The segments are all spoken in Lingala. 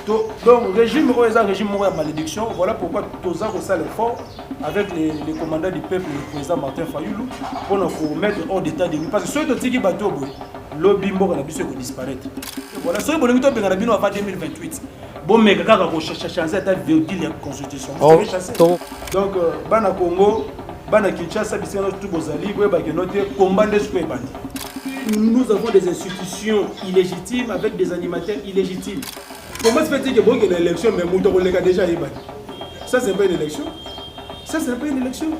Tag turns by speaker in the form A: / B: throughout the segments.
A: Donc, régime de malédiction, voilà pourquoi tous ça l'effort avec les commandants du peuple, le président Martin Fayoulou, pour nous mettre hors d'état de nuit. Parce que ceux qui battent au bout, l'objet va disparaître. Voilà, ceux qui ont été avant 2028. Bon, mais quand on cherche à violer la constitution, donc, Bana Congo, Bana Kinshasa, nous avons des institutions illégitimes avec des animateurs illégitimes. Comment se fait-il que bon, il y a une élection, mais Mouton l'a déjà ébattu? Ça, c'est pas une élection. Ça, c'est pas une élection.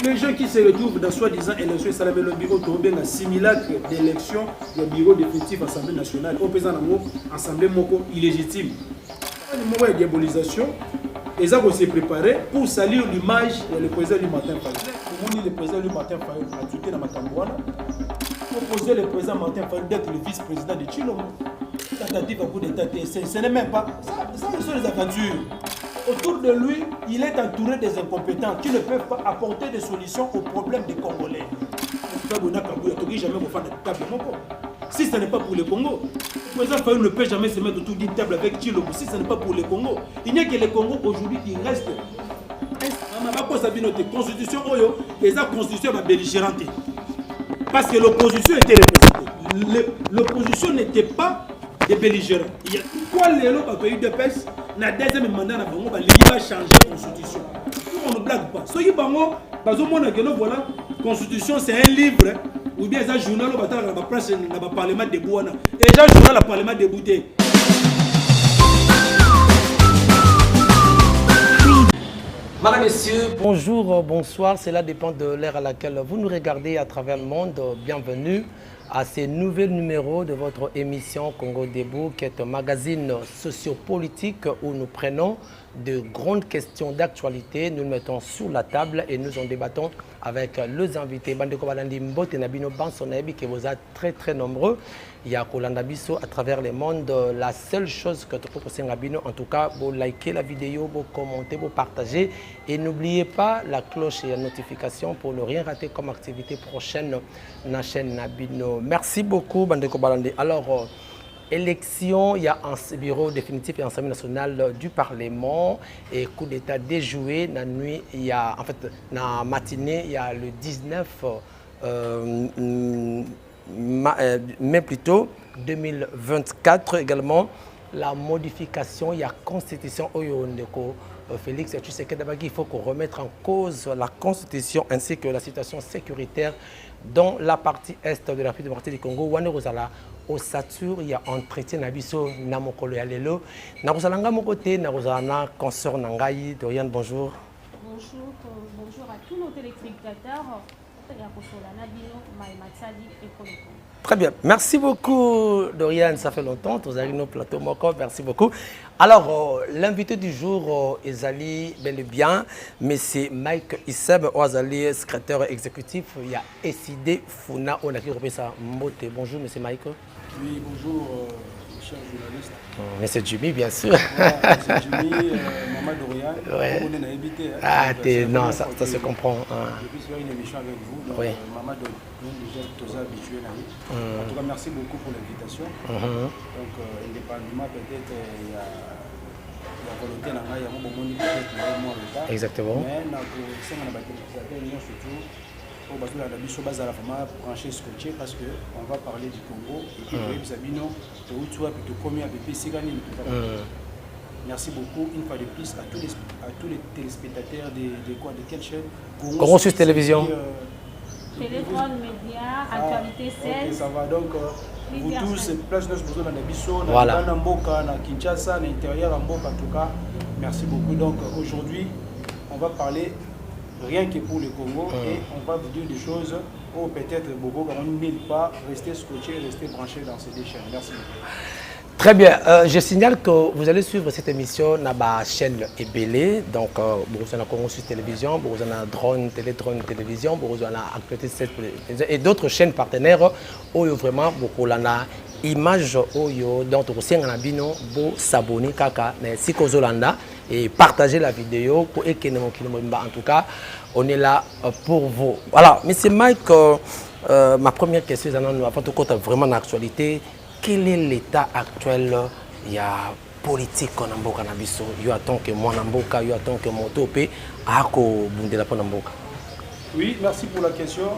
A: Les gens qui se retrouvent dans soi-disant élection, ça le bureau tombé dans simulacre d'élection, le bureau définitif Assemblée nationale, au président de l'Assemblée illégitime. Le moment de diabolisation, ils ont s'est préparé pour salir l'image du président du Martin Fayoulou. Comment le président du Martin Fayoulou a tué dans Matambouana, proposer le président Martin Fayoulou d'être le vice-président de Chilombo. Tentative à coup d'état, ce n'est même pas. Ça, ce sont les aventures. Autour de lui, il est entouré des incompétents qui ne peuvent pas apporter des solutions aux problèmes des Congolais. Si ce n'est pas pour le Congo, le président Fayoulou ne peut jamais se mettre autour d'une table avec Chilombo. Si ce n'est pas pour le Congo, il n'y a que le Congo aujourd'hui qui reste. Constitution, les constitutions belligérantes. Parce que l'opposition était représentée. L'opposition n'était pas des belligérants. Il y a quoi les lois pays de pêche, na deuxième mandat na bango, il va changer la constitution. On ne blague pas. Ce qui bango, voilà, constitution c'est un livre ou bien un journal au bataille dans la presse dans le parlement de Bouana. Et déjà journal le parlement de Bouté.
B: Madame, Messieurs, bonjour, bonsoir, cela dépend de l'ère à laquelle vous nous regardez à travers le monde. Bienvenue à ce nouvel numéro de votre émission Congo Debout, qui est un magazine sociopolitique où nous prenons de grandes questions d'actualité, nous le mettons sur la table et nous en débattons avec les invités. Bandeko Balandi Mbote Nabino Bansonabi, qui vous êtes très nombreux. Il y a Kolanda Bisso à travers le monde. La seule chose que tu peux poser en tout cas, vous likez la vidéo, vous commentez, vous partagez. Et n'oubliez pas la cloche et la notification pour ne rien rater comme activité prochaine dans la chaîne Nabino. Merci beaucoup, Bandeko Balandi. Alors, élection, il y a un bureau définitif et l'Assemblée nationale du Parlement et coup d'État déjoué. La nuit, il y a, en fait, la matinée, il y a le 19 mai plutôt 2024 également. La modification, il y a constitution Oyondeko Félix, tu sais qu'il faut qu'on remette en cause la constitution ainsi que la situation sécuritaire dans la partie est de la République démocratique du Congo. Au Satur, il y a entretien Nabiso Namokolo Yalelo. Narozalanga Mokote, Narozana, consort Nangaï, Dorian, bonjour.
C: Bonjour à tous nos téléspectateurs.
B: Très bien, merci beaucoup Dorian, ça fait longtemps, tu as nos plateaux, merci beaucoup. Alors, l'invité du jour, Ezali, bel et bien, mais c'est Mike Isseb, Oazali, secrétaire exécutif, il y a SID Funa, on a qui repère ça, Mbote. Bonjour, monsieur Mike.
A: Oui, bonjour, cher journaliste.
B: Monsieur Jimmy, bien sûr.
A: Monsieur Jimmy, Maman Dorian,
B: ouais.
A: On est invité.
B: Ah, non, ça se comprend.
A: Je puisse faire une émission avec vous. Donc,
B: oui.
A: Maman Dorian, déjà tous habitués. En tout cas, merci beaucoup pour l'invitation. Donc, indépendamment, peut-être, il y a la volonté, il y a un moment où peut-être moins le temps.
B: Exactement.
A: Mais, surtout, on va brancher scotché parce qu'on va parler du Congo et puis merci beaucoup une fois de plus à tous les téléspectateurs de quelle chaîne
B: Congo sur télévision
C: téléphone, médias, actualité 16.
A: Ça va donc vous tous place notre besoin dans Bisso,
B: voilà.
A: Mboka, na Kinshasa, à l'intérieur en Mboka en tout cas. Merci beaucoup. Donc aujourd'hui, on va parler rien que pour le Congo et on va vous dire des choses où peut-être Bobo quand même n'aime pas rester scotché, rester branché dans ces deux chaînes. Merci beaucoup.
B: Très bien, je signale que vous allez suivre cette émission dans la chaîne Ebélé, donc vous avez Congo sur télévision, vous avez drone télévision, vous avez Actualité 7 et d'autres chaînes partenaires où vraiment beaucoup la image donc aussi en abino pour s'abonner kaka si Kozolanda et partager la vidéo pour en tout cas on est là pour vous. Voilà, monsieur Mike, ma première question avant de compter vraiment l'actualité. Quel est l'état actuel il y a politique en mboka na biso yo attend que moi na mboka yo attend que moto pe ako bundela po na mboka.
A: Oui, merci pour la question.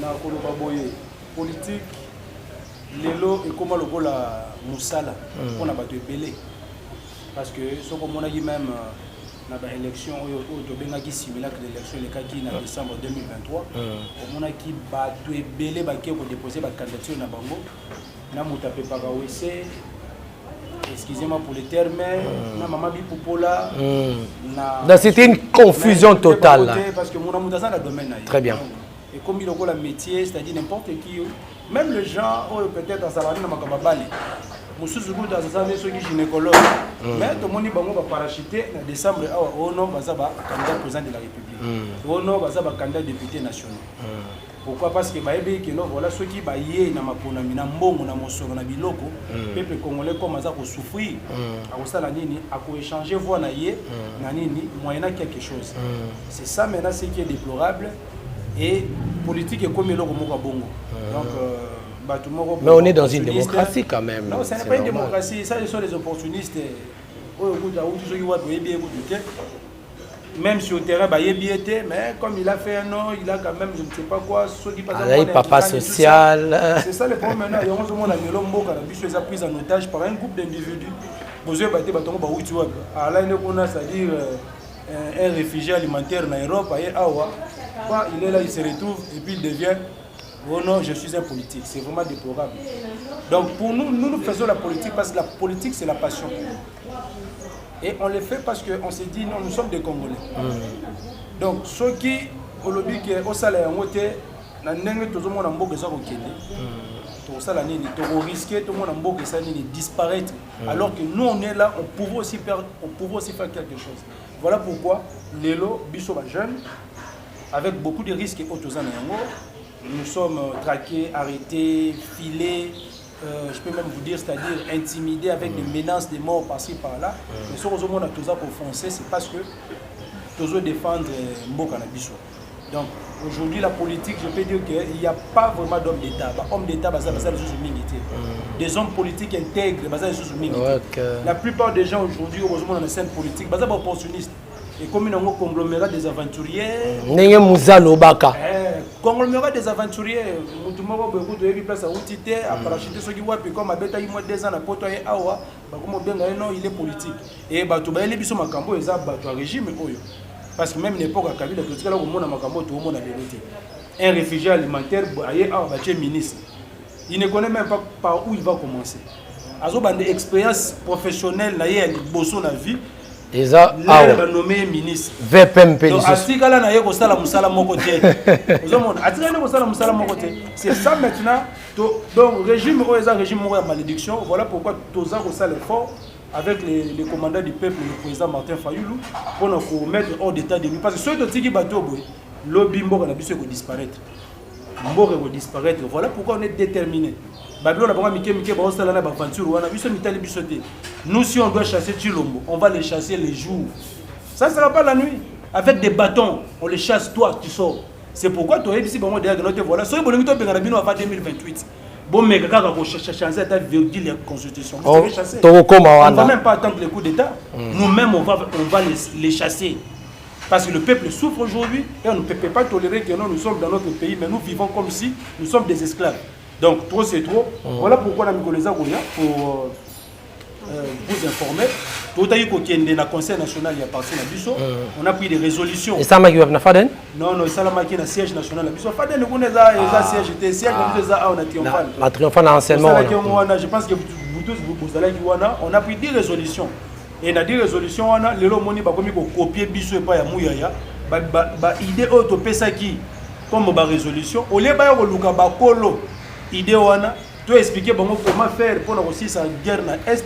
A: Na koloba boye politique lelo et comment le la musala pour na bato epelé parce que ce qu'on a dit même na ba élection to benga ki simulacre d'élection le cas qui na décembre 2023 on a qui bato epelé ba ki ko déposer ba candidature na bango na mutape para wese. Excusez-moi pour les termes, na maman bipopola,
B: c'était une confusion totale.
A: Parce que mon amour dans le domaine.
B: Très bien.
A: Et comme il a le métier, c'est-à-dire n'importe qui, même les gens, peut-être à Savane, dans Makababali, Moussou Zougou dans sa vie, ceux qui gynécologue, mais tout le monde va parachuter en décembre, au nom, Bazaba, candidat président de la République, au nom, Bazaba, candidat député national. Pourquoi? Parce que voilà ceux qui baillent na maponami na mbongo na mosoro na biloko peuple congolais comme ça ko souffrir à ça la nini à ko échanger voix na yé na nini moyennant quelque chose. C'est ça maintenant ce qui est déplorable et politique est comme eloko moko bongo. Donc
B: mais on est dans une démocratie quand même.
A: Non, ce n'est pas une démocratie, ça ce sont les opportunistes. Ceux qui voient bien même sur le terrain, mais comme il a fait un an, il a quand même, je ne sais pas quoi, ceux qui passent
B: à papa social.
A: C'est ça le problème maintenant. Il y a un moment où il a pris en otage par un groupe d'individus. Vous avez battu c'est-à-dire un réfugié alimentaire en Europe, il est là, il se retrouve et puis il devient, oh non, je suis un politique. C'est vraiment déplorable. Donc pour nous, nous faisons la politique parce que la politique, c'est la passion. Et on le fait parce qu'on s'est dit, non, nous sommes des Congolais. Donc, ceux qui, au lobby, au salaire, au côté, tout le monde a beaucoup de choses tout ça, on risqué, tout le monde a beaucoup de choses disparaître. Alors que nous, on est là, on pouvait aussi faire quelque chose. Voilà pourquoi, Lélo, Bissot, jeune, avec beaucoup de risques et autres, nous sommes traqués, arrêtés, filés. Je peux même vous dire, c'est-à-dire intimidé avec des menaces de mort par-ci par-là. Mais ce que nous avons pour foncer, c'est parce que nous devons défendre Mboka na biso. Donc aujourd'hui, la politique, je peux dire qu'il n'y a pas vraiment d'hommes d'État. Hommes d'État, des hommes politiques intègres, la plupart des gens aujourd'hui, heureusement, dans la scène politique, sont opportunistes. Et comme il y a un conglomérat des aventuriers, conglomérat des aventuriers, il est politique. Et régime. Parce que même l'époque à Kabila, un réfugié alimentaire, ministre. Il ne connaît même pas par où il va commencer. Il a une expérience professionnelle, il a une vie.
B: Eza
A: a nommé ministre. C'est ça maintenant. Donc régime de malédiction. Voilà pourquoi tous ça l'effort avec les commandants du peuple, le président Martin Fayoulou, pour nous mettre hors d'état de nuit. Parce que ceux qui bateau, lobby Mboka na biso ko disparaître. Mboka ko disparaître. Voilà pourquoi on est déterminé. Nous, si on doit chasser Chilombo, on va les chasser les jours. Ça ne sera pas la nuit. Avec des bâtons, on les chasse, toi, tu sors. C'est pourquoi tu as dit, voilà, ce que vous avez fait en 2028. Bon, mais quand on changer ta virgule la constitution, on ne va même pas attendre les coups d'État. Nous-mêmes, on va les chasser. Parce que le peuple souffre aujourd'hui et on ne peut pas tolérer que nous sommes dans notre pays, mais nous vivons comme si nous sommes des esclaves. Donc, trop c'est trop. Voilà pourquoi nous avons pour vous informer. Tout à l'heure, Conseil national, on a pris des résolutions. Et
B: ça m'a dit Faden?
A: Non, non, ça m'a dit le siège national. Faden, le siège triomphal.
B: La triomphale enseignement.
A: Je pense que vous tous, vous allez dire, on a pris 10 résolutions. Et dans 10 résolutions, on a copié Bissou et pas Yamouyaya. Idée auto pesaki comme résolution. Au lieu de luka bakolo idée wana, tu expliquer comment faire pour aussi sa guerre na est,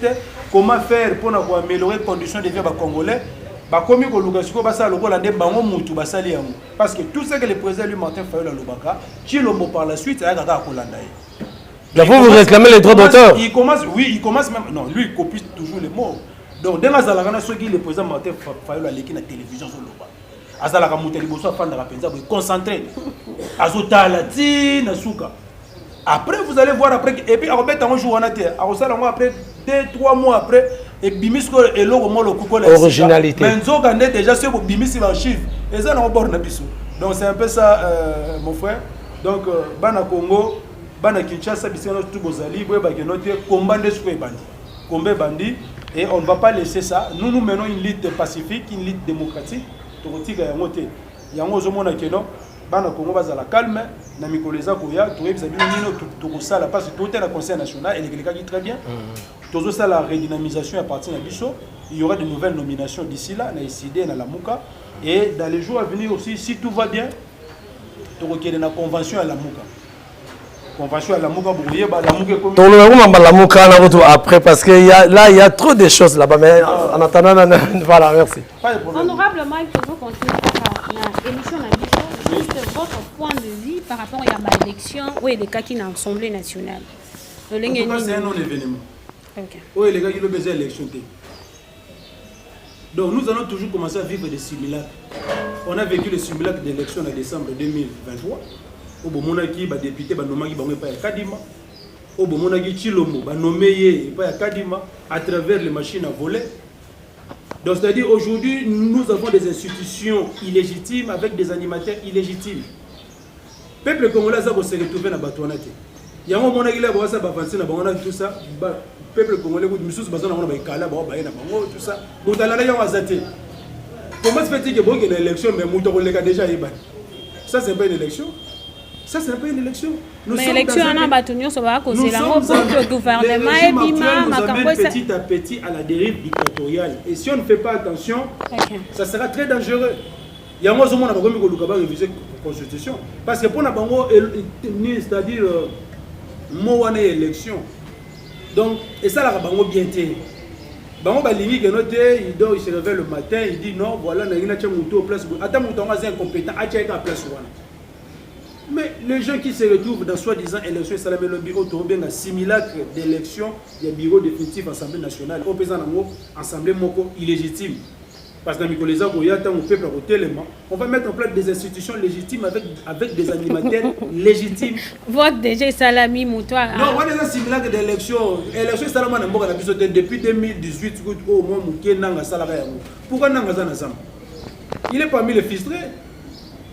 A: comment faire pour améliorer les conditions de vie des Congolais. Bakomi ko luka siko basa lokola nde bango mutu basali yango. Parce que tout ce que le président lui Martin Fayoulou Lobaka, Chilombo par la suite a kaka kolanda ye.
B: Vous réclamez les droits d'auteur.
A: Il commence même non, lui il copie toujours les mots. Donc, dès que le président Martin Fayoulou a l'équipe de la télévision sur le bas. Azalaka muteli boso afanda rapenza vous concentré. Azotala ti na suka. Après vous allez voir après et puis Robert un jour on a été après 2-3 mois après et bimisko et l'eau mo le kuko la
B: originalité
A: mais nzoka ndé déjà ce bimisi va chiffre et ça na bord na biso donc c'est un peu ça mon frère donc bana Congo bana Kinshasa bisino tout bozali boye ba kenote combat de sko bandi combat bandi et on ne va pas laisser ça nous menons une lutte pacifique une lutte démocratique to kotika ya ngote yango zo mona keno bana Congo bazala calme na mikoleza koya to yebisa bino nino to kosala parce que tout est na conseil national et les qui très bien toujours ça la redynamisation à partir de biso il y aura de nouvelles nominations d'ici là na ICD na Lamuka et dans les jours à venir aussi si tout va bien to kokele na convention à Lamuka convention à Lamuka brouillé ba Lamuka comme
B: to le Lamuka na voto après parce que il y a trop de choses là-bas mais en attendant voilà merci
A: pas de problème
C: honorable Mike toujours continuer par émission na biso juste votre point de vue par rapport à l'élection ou les cas qui dans l'Assemblée nationale
A: c'est un non événement.
C: Okay.
A: Oui, les gars, ils ont besoin d'élection. Donc, nous allons toujours commencer à vivre des simulacres. On a vécu le simulacre d'élection en décembre 2023. Au Bomonaki, les députés, les nommés, ils pas Kadima. Au Bomonaki, Chilombo, les nommés, pas Kadima, à travers les machines à voler. Donc, c'est-à-dire, aujourd'hui, nous avons des institutions illégitimes avec des animateurs illégitimes. Le peuple congolais, ça va se retrouver dans la bâtonnette. Il y a un moment où il y a tout ça. Peuple congolais, tout ça. Comment se fait-il que bon, il y a une élection, mais Moutokoleka déjà ça, c'est pas une élection. Ça, c'est pas une élection.
C: Mais l'élection, on a battu sur la cause de le gouvernement et
A: nous petit à petit à la dérive dictatoriale. Et si on ne fait pas attention, ça sera très dangereux. Il y a un moment où on a révisé la Constitution. Parce que pour la bango, c'est-à-dire, moi, élection. Donc, et ça, la bango bien été. Bango balimi que note, il dort, il se réveille le matin, il dit non, voilà, il y a un mouton au place. Attends, mouton, c'est incompétent, à tirer la place. Mais les gens qui se retrouvent dans soi-disant élection, ça le bureau tombé dans simulacre d'élection, il y a bureau définitif Assemblée nationale, au président Assemblée moko illégitime. Parce que on va mettre en place des institutions légitimes avec des animateurs légitimes.
C: Vote déjà Salami Moutoua.
A: Non, on est dans simulacre d'élection. L'élection Salama depuis 2018 au moins pourquoi il est parmi les fistrés.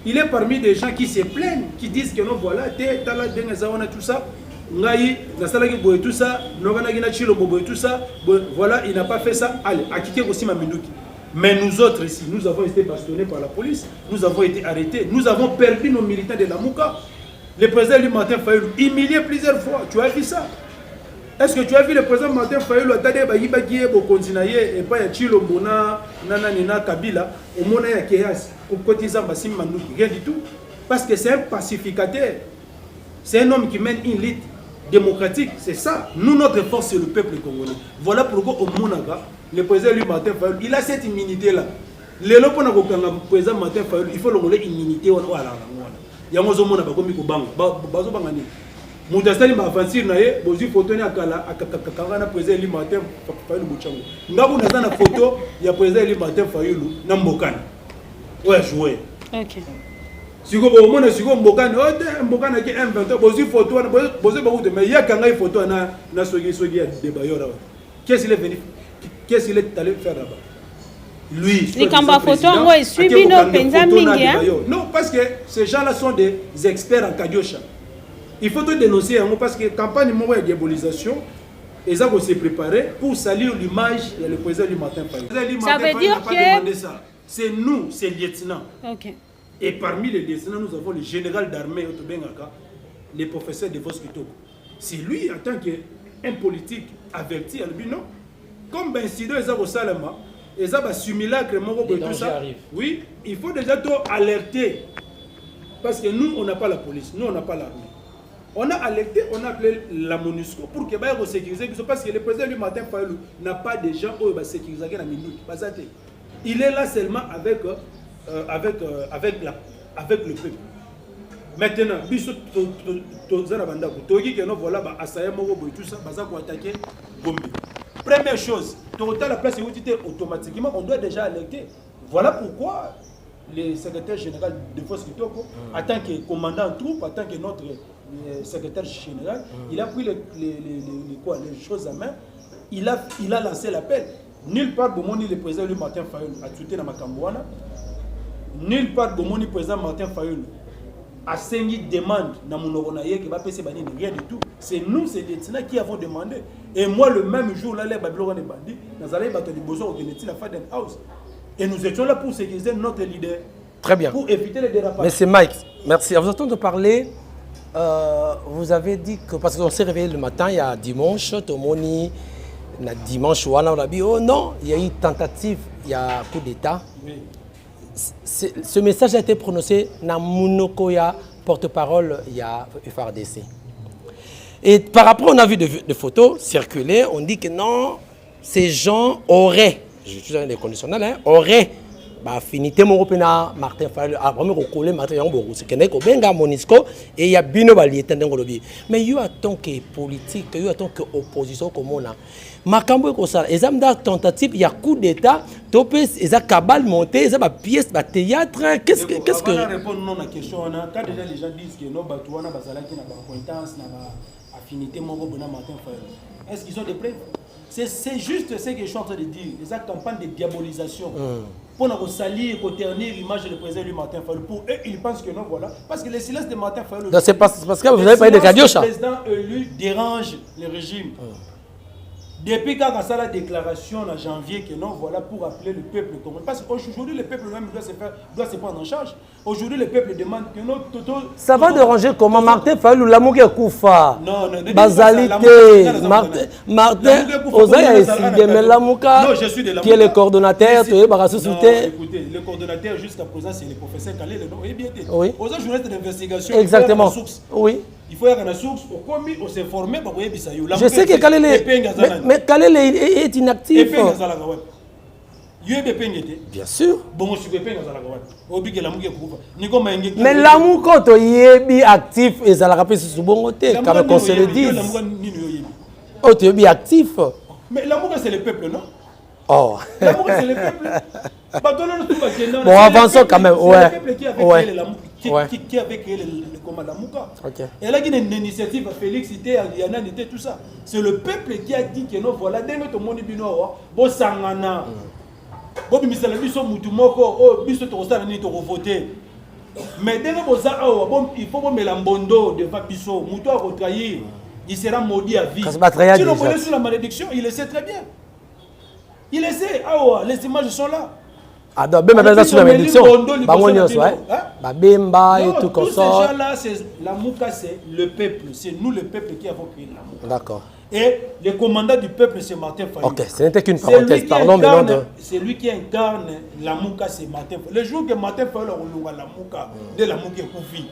A: Il est parmi des gens qui se plaignent, qui disent que non, voilà, tout ça. Tout ça, tout ça, voilà, il n'a pas fait ça. Allez, à quitter aussi ma minute. Mais nous autres ici, nous avons été bastonnés par la police, nous avons été arrêtés, nous avons perdu nos militants de la Mouka. Le président du Martin Fayoulou, humilié plusieurs fois. Tu as vu ça? Est-ce que tu as vu le président Martin Fayoulou, et pas Chilombo, Nana Kabila, au Mona Yakeas, au quotidien Bassim Manouki, rien du tout. Parce que c'est un pacificateur. C'est un homme qui mène une lutte démocratique, c'est ça. Nous, notre force, c'est le peuple congolais. Voilà pourquoi au Monaga, le président lui Martin Fayoulou, il a cette immunité-là. Le président Martin Fayoulou, il faut le rouler immunité. Il y a un moment où il y a Moudastani m'a avancé na ye, bozi photo ni akala akakakanga na président Eli Martin Fayoulou Bouchango. Ngabu naza na photo ya président Eli Martin Fayoulou na Mbokani. Ouais jouer. OK. Siko bo mona siko Mbokani, Mbokani ki M20 bozi photo na bozi ba de mais ya kanga photo na sogi ya débayora. Qu'est-ce qu'il est venu? Qu'est-ce qu'il est allé faire là-bas? Lui,
C: les camba photo on va suivre nos penza mingi hein.
A: Non, parce que ces gens-là sont des experts en Kadiosha. Il faut te dénoncer parce que la campagne de diabolisation, ils ont se préparé pour salir l'image du président du Martin Fayoulou.
C: Ça veut dire que
A: c'est nous, c'est les lieutenants.
C: Okay.
A: Et parmi les lieutenants, nous avons le général d'armée Otobengaka, le professeur de Voskitoko. C'est lui, en tant qu'un politique averti, non? Comme incident, ils ont au Salama, ils ont un simulacre, tout ça. Oui, il faut déjà alerter. Parce que nous, on n'a pas la police, nous, on n'a pas l'armée. On a alerté, on a appelé la MONUSCO pour que va sécuriser parce que le président du Martin Fayoulou n'a pas de gens qui vont sécuriser la minute. Il est là seulement avec le peuple. Maintenant, première chose, la place automatiquement, on doit déjà alerter. Voilà pourquoi le secrétaire général de Force Kitoko, en tant que commandant en troupe, en tant que notre secrétaire général, il a pris les choses à main il a lancé l'appel. Nulle part, Bomoni, le président lui, Martin Fayulu, a tweeté dans Makambouana. Nulle part, Bomoni, le président Martin Fayulu, a signé demande dans mon Oronaye qui va passer rien du tout. C'est nous, c'est les Tina qui avons demandé. Et moi, le même jour, là, les Babyloniens bandits, nous allons battre les besoins au Genetti, la Faden House. Et nous étions là pour sécuriser notre leader.
B: Très bien.
A: Pour éviter les dérapages.
B: Monsieur Mike, merci. À vous entendre parler, vous avez dit que, parce qu'on s'est réveillé le matin, il y a dimanche, Tomoni, dimanche, on a dit, oh non, il y a eu tentative, il y a coup d'État.
A: Oui.
B: Ce message a été prononcé dans Mounokoya, porte-parole, il y a FRDC. Et par rapport, on a vu des photos circuler, on dit que non, ces gens auraient, je suis dans les conditionnels, hein, auraient affinité Moropena, Martin Fayulu, après recoller Martin Yangbo, c'est que n'est-ce Benga Monisco, et il y a Bino Bali, mais il y a tant que politique, il y a tant que opposition comme on a. Makambo ko ça, les hommes d'art tentative, il y a coup d'état, topé, ils a cabal monté, ils a pièce, théâtre, qu'est-ce que
A: avant de répondre non à la question, quand déjà les gens disent que nos batouana basala qui n'a pas acquaintance, n'a pas affinité Moropena Martin Fayulu. Est-ce qu'ils ont des preuves? C'est juste ce que je suis en train de dire, les campagnes de diabolisation. Pour nous salir, pour ternir l'image du président lui Martin Fayulu. Pour eux, ils pensent que non, voilà. Parce que le silence de Martin Fayulu.
B: C'est parce que vous avez parlé de Kadiocha.
A: Le président élu dérange le régime. Depuis quand ça la déclaration en janvier que non, voilà, pour appeler le peuple congolais. Parce qu'aujourd'hui, le peuple même doit se prendre en charge. Aujourd'hui, le peuple demande que non,
B: ça va déranger comment Martin Fayulu, l'amour est Koufa.
A: Non,
B: Basalité. Martin, Ozaïa est mais Lamouka, qui est le coordonnateur, tu es
A: écoutez, le coordonnateur jusqu'à présent, c'est le professeur Kalé, le nom est bien dit.
B: Oui.
A: Aux journalistes d'investigation,
B: exactement. Oui.
A: Il faut y avoir une source pour commis, on s'est formé,
B: je sais que Kalé mais Kalé est inactif. Bien sûr. Mais l'amour quand il est actif et ça la rappelle sur bon côté, comme on se le dit. Oh, tu es actif.
A: Mais l'amour c'est le peuple, non?
B: Oh.
A: L'amour c'est le peuple.
B: Bon, avançons quand même. Ouais.
A: Qui avait créé le combat Lamouka. Et là, il y a une initiative, Félix, Yana, tout ça. C'est le peuple qui a dit que non, voilà, dès que tout le monde est venu, bon, Sangana. Bon, mais c'est la mission Moutoumoko, oh, mission Torosana, ni voter. Mais dès que il faut que Melambondo devant Bisso, Moutou a retrahi, il sera maudit à vie. Si l'on connaît sur la malédiction, il le sait très bien. Il le sait, les images sont là.
B: Ah, donc, même sur la malédiction, Bemba et tout comme ça.
A: Tous ces gens-là, la Mouka, c'est le peuple. C'est nous, le peuple, qui avons créé la Mouka.
B: D'accord.
A: Et le commandant du peuple, c'est Martin Fayulu.
B: Ok, ce n'était qu'une parenthèse. Parlons maintenant de.
A: C'est lui qui incarne la Mouka, c'est Martin Fayulu. Le jour que Martin Fayulu a la Mouka, de la Mouka est couvée.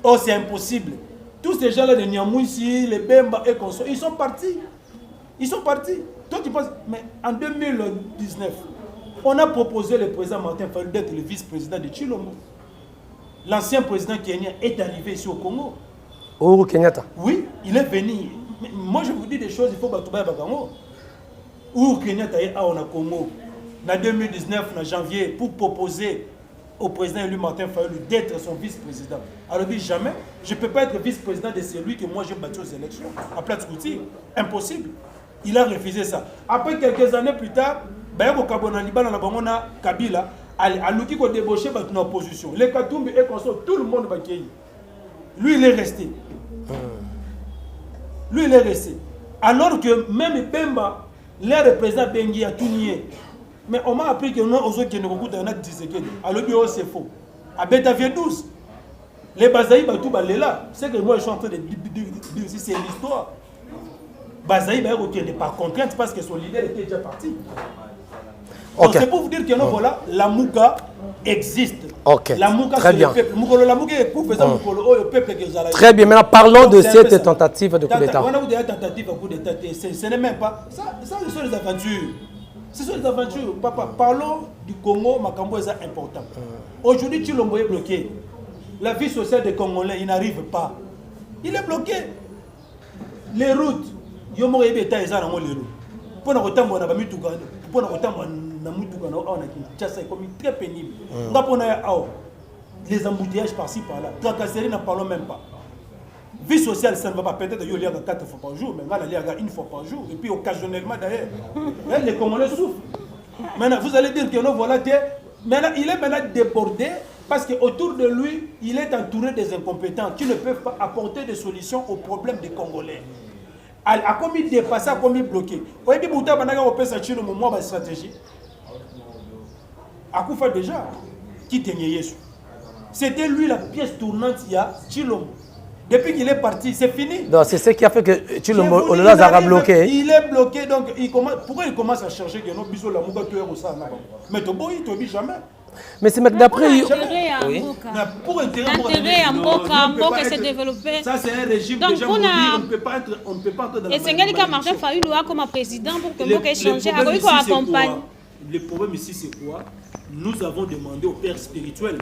A: Oh, c'est impossible. Tous ces gens-là de Niamouissi, les Bemba et consorts, ils sont partis. Ils sont partis. Toi, tu penses. Mais en 2019, on a proposé le président Martin Fayulu d'être le vice-président de Chilombo. L'ancien président kenyan est arrivé ici au Congo.
B: Uhuru Kenyatta.
A: Oui, il est venu. Mais moi, je vous dis des choses, il faut battre Bagango. Uhuru Kenyatta est au Congo. En 2019, en janvier, pour proposer au président élu Martin Fayulu d'être son vice-président. Alors, il dit jamais, je ne peux pas être vice-président de celui que moi j'ai battu aux élections. À Platskouti, impossible. Il a refusé ça. Après quelques années plus tard, Kabila a débauché dans l'opposition. Les Katumbi et consort, tout le monde va accueillir. Lui, il est resté. Lui, il est resté. Alors que même Bemba, les représentants Bengi a tout nié. Mais on m'a appris que nous, aux autres qui nous écoutent, on a 10 secondes. Alors, c'est faux. À Betavie 12, les Bazaï, tout là. C'est que moi, je suis en train de dire, c'est l'histoire. Bazaï, il n'est pas contrainte parce que son leader était déjà parti. Donc c'est pour vous dire que non, voilà, la Mouka existe. La Mouka, c'est le peuple. La Mouka est pour faire le peuple qui est.
B: Très bien, maintenant parlons de cette tentative de coup d'État.
A: On a eu des tentatives de coup d'État. Ce n'est même pas. Ça, ce sont des aventures. Ce sont des aventures. Papa, parlons du Congo, Makambo est important. Aujourd'hui, Chilombo est bloqué. La vie sociale des Congolais, il n'arrive pas. Il est bloqué. Les routes. Il y a des États qui ont les routes. Pour nous retenir, on a mis tout le monde. Pour nous retenir, on a très pénible. Les embouteillages par-ci par-là. Tracasserie, n'en parlons même pas. Vie sociale, ça ne va pas peut-être y aller 4 fois par jour, mais mal aller une fois par jour, et puis occasionnellement d'ailleurs. Les Congolais souffrent. Maintenant, vous allez dire que non, voilà, maintenant, il est maintenant débordé parce qu'autour de lui, il est entouré des incompétents qui ne peuvent pas apporter des solutions aux problèmes des Congolais. À comme il dépasse, à comme il bloqué. Vous avez dit que vous avez fait le moment de stratégie. À Koufa déjà, qui tenait c'était lui la pièce tournante, il y a Chilombo. Depuis qu'il est parti, c'est fini.
B: Donc c'est ce qui a fait que Chilombo a bloqué.
A: Il est bloqué, donc pourquoi il commence à chercher que nos bisous la mouka tuer au sein? Mais tu ne dis jamais.
B: Mais c'est d'après.
C: Pour intérêt à Mboka s'est développé.
A: Ça, c'est un régime
C: donc,
A: déjà maudit, on ne peut pas entrer dans la
C: et c'est quelqu'un qui Martin Fayulu comme président pour que Mboka ait changé.
A: Le problème ici, c'est quoi? Nous avons demandé au père spirituel.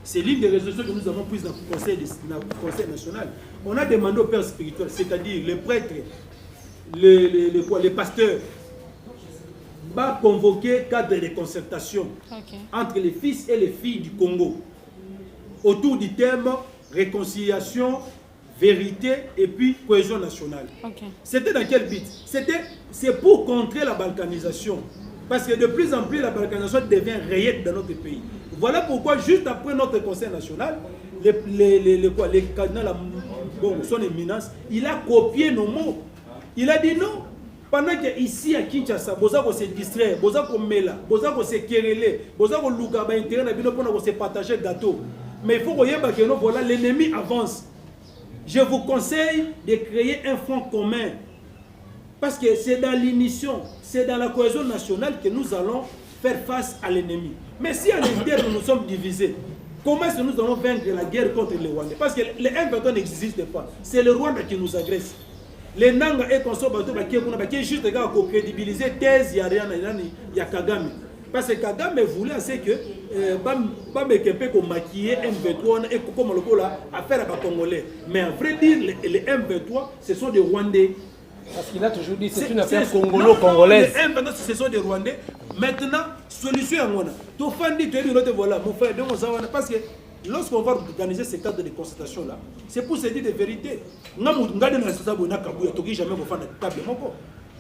A: C'est l'une des résolutions que nous avons prises dans le Conseil national. On a demandé au père spirituel, c'est-à-dire les prêtres, les pasteurs, va convoquer cadre de concertation entre les fils et les filles du Congo autour du thème réconciliation, vérité et puis cohésion nationale. C'était dans quel but? C'est pour contrer la balkanisation. Parce que de plus en plus, la balkanisation devient réelle dans notre pays. Voilà pourquoi, juste après notre conseil national, les cardinals, son éminence, il a copié nos mots. Il a dit non. Pendant qu'ici à Kinshasa, vous avez se distraire, vous avez se quereller, vous avez se partager gâteau. Mais il faut que voilà, l'ennemi avance. Je vous conseille de créer un front commun. Parce que c'est dans l'émission, c'est dans la cohésion nationale que nous allons faire face à l'ennemi. Mais si à l'intérieur nous sommes divisés, comment est-ce que nous allons vaincre la guerre contre les Rwandais? Parce que les M23 n'existent pas. C'est le Rwanda qui nous agresse. Les Nanga et Konso Bato qui est juste pour crédibiliser thèse, il y a Kagame. Parce que Kagame voulait assez que Bamekempe qu'on maquiller M23 et comme le cola à faire à Congolais. Mais en vrai dire, les M23, ce sont des Rwandais.
B: Parce qu'il a toujours dit que c'est une affaire congolo-congolaise.
A: Les M23, ce sont des Rwandais. Maintenant, solution à moi. Tu fais dit, voilà, mon frère, parce que lorsqu'on va organiser ces cadres de consultation-là, c'est pour se dire des vérités.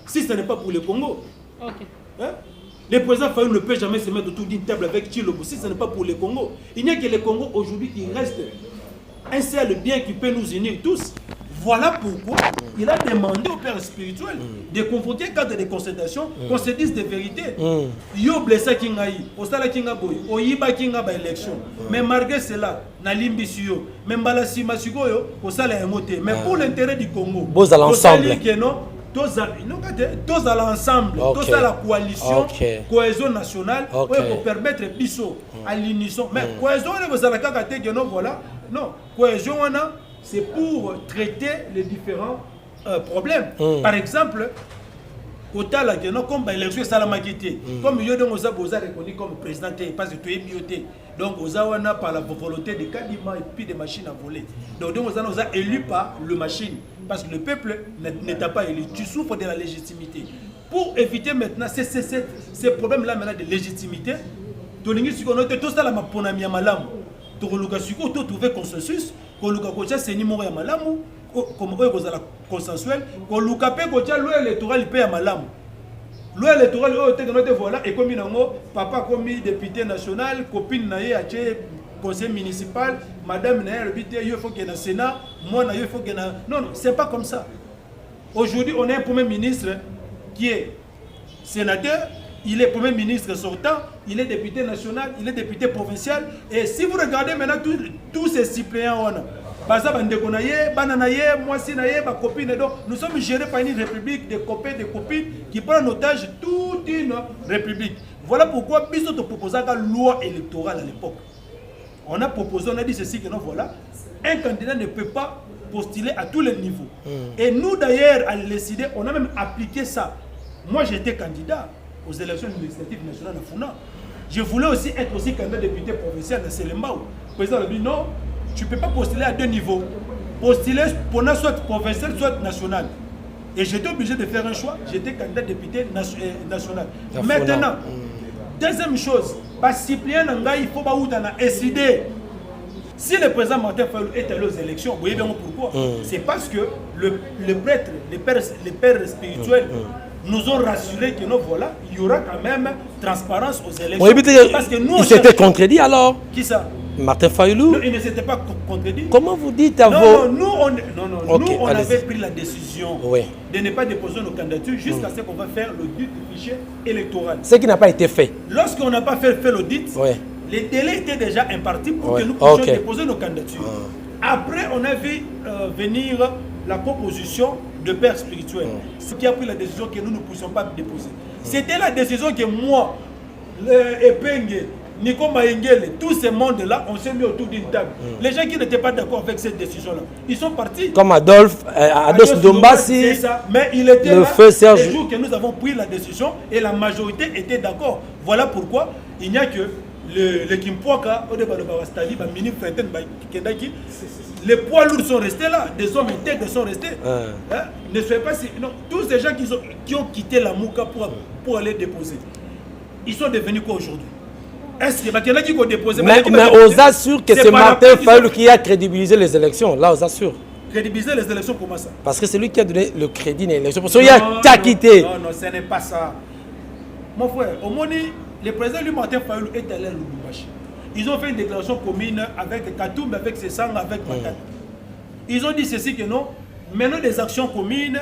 A: Si ce n'est pas pour le Congo, le président Fayou ne peut jamais se mettre autour d'une table avec Chilombo. Si ce n'est pas pour le Congo, il n'y a que le Congo aujourd'hui qui reste un seul bien qui peut nous unir tous. Voilà pourquoi il a demandé au père spirituel de convoquer un cadre de consultation, qu'on se dise des vérités. Yo blessé Kingaï, au Sala Kingaboy, au Yiba Kingaba élection. Mais malgré cela, Nalimbisio, même Balassi Masugoyo, au Sala Emoté. Mais pour l'intérêt du Congo,
B: beaux à l'ensemble.
A: Tous à l'ensemble, tous à la coalition, cohésion nationale, pour permettre Bissot à l'unisson. Mais cohésion, voilà. Non, cohésion, c'est pour traiter les différents problèmes. Par exemple, comme l'élection Salamakité, comme il y a reconnu comme président, parce que tu es bioté. Donc, on a par la volonté de Kadima et puis des machines à voler. Donc, on a élu par le machine. Parce que le peuple n'était pas élu. Tu souffres de la légitimité. Pour éviter maintenant ces problèmes-là de légitimité, tu as tout ça, la maponami à malam. Tu as trouvé consensus. C'est numéro ya malamu comme la consensuel koluka pe kotia loi électorale pe ya malamu loi électorale voilà et comme papa comme député national copine na ye a conseil municipal madame na le bité il faut que na sénat moi na il faut que na non c'est pas comme ça. Aujourd'hui on a un premier ministre qui est sénateur, il est premier ministre sortant, il est député national, il est député provincial. Et si vous regardez maintenant tous ces suppléants, nous sommes gérés par une république de copains, de copines qui prennent en otage toute une république. Voilà pourquoi Bissot proposait la loi électorale à l'époque. On a proposé, on a dit ceci que non, voilà, un candidat ne peut pas postuler à tous les niveaux. Et nous d'ailleurs, à décider, on a même appliqué ça. Moi j'étais candidat aux élections législatives nationales à Funa. Je voulais aussi être aussi candidat député provincial de Selembao. Le président a dit non, tu ne peux pas postuler à deux niveaux. Postuler pour soit provincial, soit national. Et j'étais obligé de faire un choix. J'étais candidat député national. Maintenant, deuxième chose, parce que Cyprien Nanga, il faut pas décider. Si le président Martin Fayulu est allé aux élections, vous voyez bien pourquoi. C'est parce que le prêtre, les pères spirituels nous ont rassuré que non, voilà, il y aura quand même transparence aux élections.
B: Oui,
A: parce que nous,
B: il s'était contredit alors.
A: Qui ça?
B: Martin Fayulu.
A: Non, il ne s'était pas contredit.
B: Comment vous dites à
A: non,
B: vos...
A: nous, on avait pris la décision de ne pas déposer nos candidatures jusqu'à ce qu'on va faire l'audit du fichier électoral.
B: Ce qui n'a pas été fait.
A: Lorsqu'on n'a pas fait l'audit, les délais étaient déjà impartis pour que nous puissions déposer nos candidatures. Après, on a vu venir la proposition de père spirituel, ce qui a pris la décision que nous ne pouvions pas déposer. C'était la décision que moi, Epenge, Nico Maïngele, tous ces mondes-là, on s'est mis autour d'une table. Les gens qui n'étaient pas d'accord avec cette décision-là, ils sont partis.
B: Comme Adolphe Dombassi,
A: c'est ça. Mais il était
B: le
A: là,
B: feu Serge.
A: les jours que nous avons pris la décision et la majorité était d'accord. Voilà pourquoi il n'y a que le Kimpoaka, les poids lourds sont restés là, des hommes intègres sont restés. Ne soyez pas si. Non, tous ces gens qui ont quitté la Mouka pour aller déposer, ils sont devenus quoi aujourd'hui? Est-ce qu'il y en a qui ont déposé?
B: Mais on assure que c'est Martin Fayulu qui a crédibilisé les élections. Là, on assure.
A: Crédibiliser les élections, comment ça?
B: Parce que c'est lui qui a donné le crédit des élections. Parce qu'il y a quitté.
A: Non, ce n'est pas ça. Mon frère, au Moni, le président lui, Martin Fayulu, est allé à Lubumbashi. Ils ont fait une déclaration commune avec Katoum, avec Sessang, avec Matata. Ils ont dit ceci que non, menons des actions communes,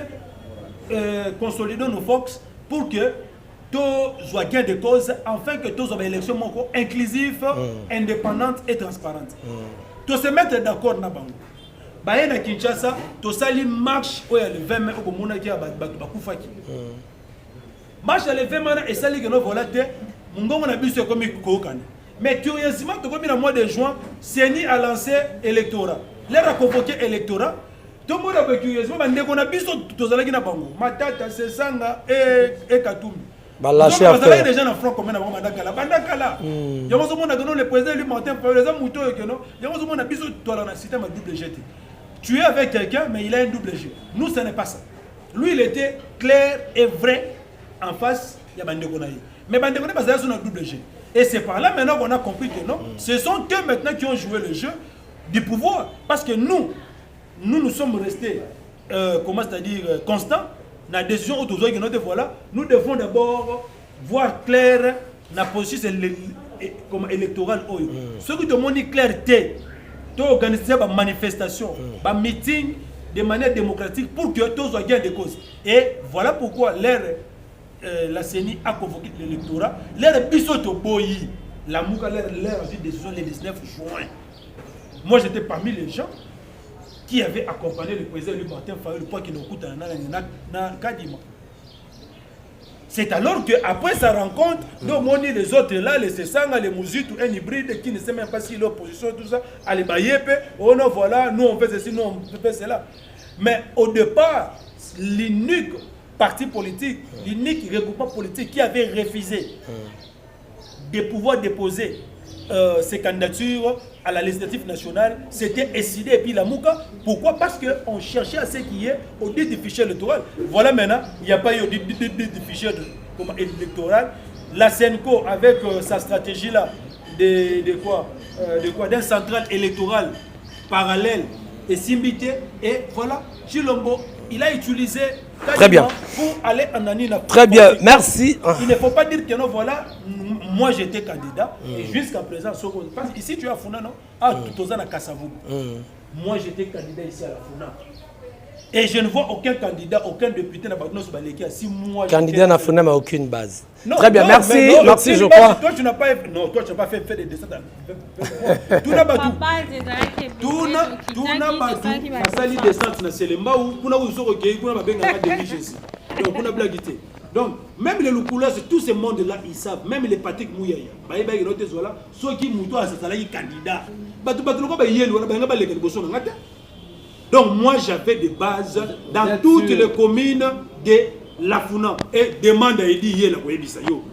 A: consolidons nos forces pour que tous soient gain de cause, afin que tous aient une élection inclusive, indépendante et transparente. Tous se mettre d'accord na bango. Baye na Kinshasa, tous sali marche où il y a le 20 mai au Mona qui a bakufaki. Marche le 20 mai et sali que nous voilà te, mungongo na biso comme kokane. Mais curieusement, comme le mois de juin, CENI a lancé l'électorat. L'air a convoqué l'électorat. Tout le monde a curieusement, mais on a vu tous les gens bango. Matata, Sessanga et Katoum. Vous avez des gens en front comme Bandakala. Bandakala. Il y a le président lui Martin Fayulu, les hommes et que non. Il y a un bisou dans le système à double G. Tu es avec quelqu'un, mais il a un double G. Nous, ce n'est pas ça. Lui, il était clair et vrai en face. Il y a Bandekonaï. Mais Bandekonaï, parce qu'il y a un double G. Et c'est par là maintenant qu'on a compris que non, ce sont eux maintenant qui ont joué le jeu du pouvoir. Parce que nous sommes restés, comment c'est-à-dire, constants dans la décision autour de voilà. Nous devons d'abord voir clair la position électorale. Ceux qui demandent clarté, de organiser des manifestations, des meetings de manière démocratique pour que tous soient gain de cause. Et voilà pourquoi la CENI a convoqué l'électorat. L'air bisoto boyi, la Mouka l'air a dit décision le 19 juin. Moi j'étais parmi les gens qui avaient accompagné le président Martin Fayulu pour qu'il nous coûte un Kadima. C'est alors qu'après sa rencontre, nous les autres là, les Sessanga, les Mouzitou, un hybride qui ne sait même pas si l'opposition, tout ça, allez bayepe, oh non voilà, nous on fait ceci, nous on fait cela. Mais au départ, l'unique parti politique, l'unique regroupement politique qui avait refusé de pouvoir déposer ses candidatures à la législative nationale, c'était SID et puis la Mouka. Pourquoi? Parce qu'on cherchait à ce qu'il y ait audit du fichier électoral. Voilà maintenant, il n'y a pas eu audit du fichier électoral. La SENCO, avec sa stratégie là, d'un central électoral parallèle et Simbité, et voilà, Chilombo, il a utilisé
B: très bien
A: pour aller en Anina.
B: Très bien, merci.
A: Il ne faut pas dire que non, voilà, moi j'étais candidat et jusqu'à présent, ici tu es à Funa, non? Ah, tout aux ans à Kassavou. Moi j'étais candidat ici à la Funa. Et je ne vois aucun candidat, aucun député n'a pas de à 6 mois. Candidat
B: n'a Funa, mais aucune base. Non, très bien, non, merci, non, merci, je crois.
A: Toi, tu n'as pas fait, non, toi, tu n'as pas fait des dessins. Tout n'a pas tout. Tout n'a pas tout. La salle descente, c'est le mot où on a recueilli, on a bien des donc, on a blagué. Donc, même les Lukoulas, tous ces mondes-là, ils savent, même les Patrick Mouyaya, ceux qui moutent à ce salaire candidat. Donc, moi, j'avais des bases dans toutes les communes de la Funa. Et demande à Edi Yé la Koyebisayo.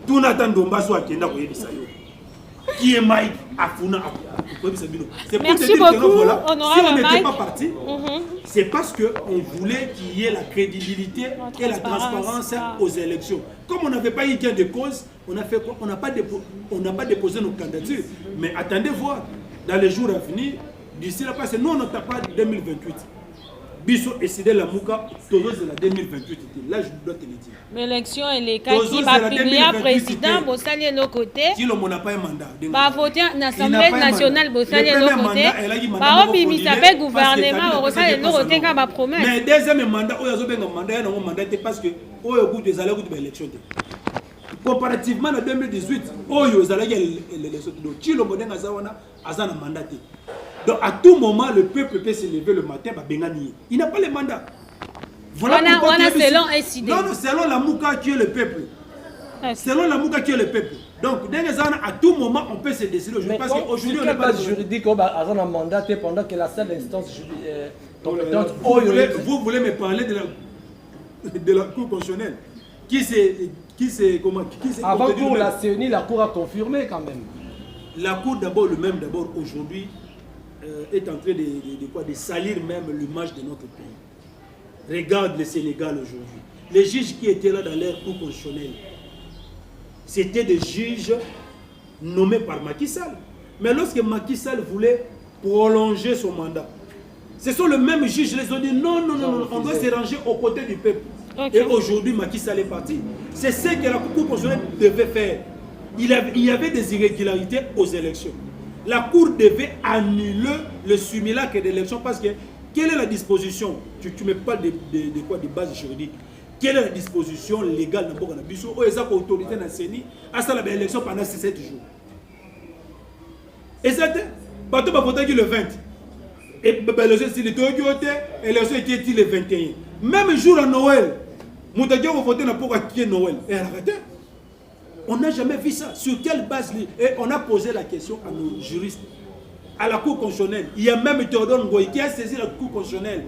A: Tout n'attend Dombaso à Kenda Koyebisayo. Qui est Mike à Funa? C'est pour te dire que non, voilà, si on n'était pas parti, c'est parce qu'on voulait qu'il y ait la crédibilité et la transparence aux élections. Comme on n'avait pas eu gain de cause, on a fait quoi? On n'a pas déposé nos candidatures. Mais attendez voir. dans les jours à venir, d'ici là, parce que nous, on n'entend pas 2028. Biso et Sidé la Mouka, toujours c'est la 2028. Là, je dois te le dire.
C: L'élection, elle est quand il va publier président, Bossali est de l'autre côté.
A: Si l'on n'a pas un mandat.
C: Va voter à l'Assemblée nationale, Bossali est de l'autre côté. Par exemple, il s'appelle gouvernement, Bossali est de l'autre côté, ma promesse.
A: Mais deuxième mandat, il y a un mandat, parce que, au bout des allées, de l'élection. Comparativement à 2018, ils allaient l'élection. Donc, si l'on a un mandat. Donc à tout moment, le peuple peut se lever le matin, il n'a pas le mandat. Voilà
C: on a selon un
A: non, selon la Mouka qui est le peuple. Selon la Mouka qui est le peuple. Donc, à tout moment, on peut se décider.
B: Parce qu'aujourd'hui, on n'a pas de juridique qui a un mandat pendant que la seule instance compétente.
A: Vous voulez me parler de la Cour constitutionnelle
B: avant pour la CENI, la Cour a confirmé quand même.
A: La Cour d'abord, aujourd'hui, est en train de salir même l'image de notre pays. Regarde le Sénégal aujourd'hui. Les juges qui étaient là dans leur Cour constitutionnelle, c'était des juges nommés par Macky Sall. Mais lorsque Macky Sall voulait prolonger son mandat, ce sont les mêmes juges qui les ont dit non, on doit se ranger aux côtés du peuple. Okay. Et aujourd'hui, Macky Sall est parti. C'est ce que la Cour constitutionnelle devait faire. Il y avait des irrégularités aux élections. La Cour devait annuler le simulacre d'élection parce que quelle est la disposition? Tu me parles de quoi? De base juridique. Quelle est la disposition légale dans le Bisso? Où est-ce que l'autorité dans le CENI a fait l'élection pendant 7 jours? Et c'était partout pour voter le 20. Et l'élection était le 21. Même jour à Noël, Moutadia va voter pour qui est Noël. Et arrêtez. On n'a jamais vu ça. Sur quelle base? Et on a posé la question à nos juristes, à la Cour constitutionnelle. Il y a même Théodore Ngoï qui a saisi la Cour constitutionnelle